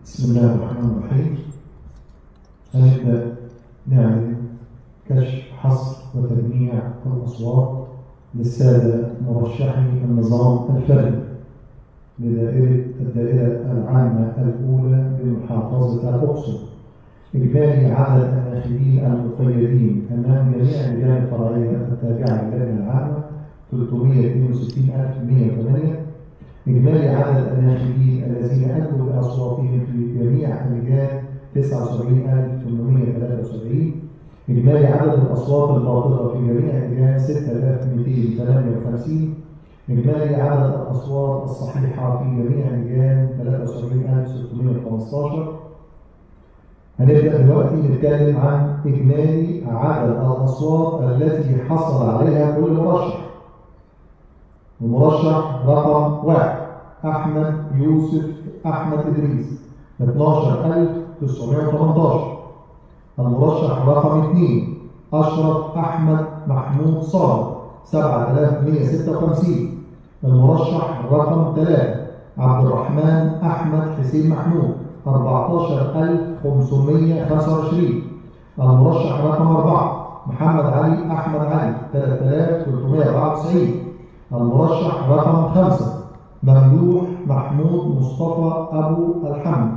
بسم الله الرحمن الرحيم. هنبدأ نعمل كشف حصر وتجميع الأصوات للسادة مرشحي النظام الفردي الدائرة العامة الأولى بمحافظة الأقصر. إجمالي عدد الناخبين المقيدين أمام جميع اللجان الفرعية التابعة للجنة العامة 362,108. إجمالي عدد الناخبين الذين أدلوا بأصواتهم في جميع اللجان 79,873. إجمالي عدد الأصوات الباطلة في جميع اللجان 6,258. إجمالي عدد الأصوات الصحيحة في جميع اللجان 73,615. هنبدأ دلوقتي نتكلم عن إجمالي عدد الأصوات التي حصل عليها كل مرشح. المرشح رقم 1 أحمد يوسف أحمد إدريس 12,918. المرشح رقم 2 أشرف أحمد محمود صادق 7,156. المرشح رقم 3 عبد الرحمن أحمد حسين محمود 14,525. المرشح رقم 4 محمد علي أحمد علي 3,394. المرشح رقم 5 ممدوح محمود مصطفى أبو الحمد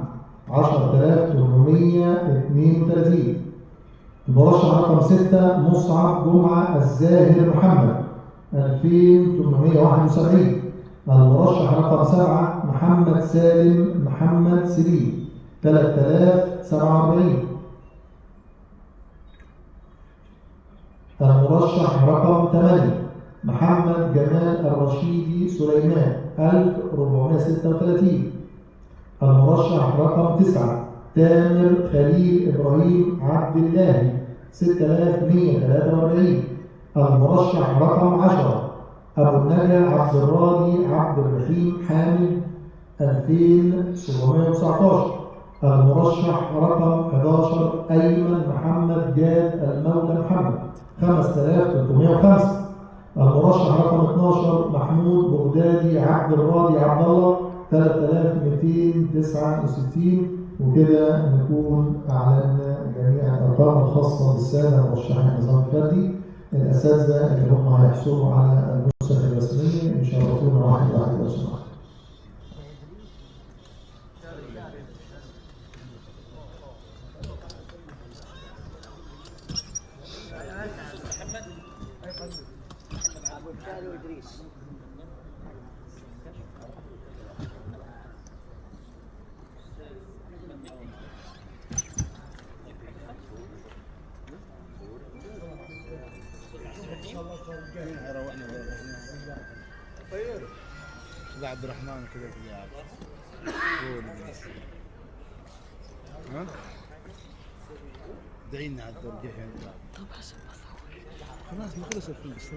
10,832. المرشح رقم 6 مصعب جمعة الزاهر محمد 2,871. المرشح رقم 7 محمد سالم محمد سليم 3,047. المرشح رقم 8 محمد جمال الرشيدي سليمان 1,436. المرشح رقم 9 تامر خليل إبراهيم عبد الله 6,143. المرشح رقم 10 أبو النجا عبد الراضي عبد الرحيم حامد 2,719. المرشح رقم 11 أيمن محمد جاد المولى محمد 5,305. المرشح رقم 12 محمود بغدادي عبد الراضي عبد الله 3,269. وكده نكون أعلنا جميع الأرقام الخاصة بالسادة مرشحي النظام الفردي. الأساتذة اللي هم هيحصلوا على النسخ الرسمية يشرفونا واحد واحد لو سمحتوا. عبد الرحمن كذا في ها دعينا على الدور جاي خلاص ما خلص الفيلم بس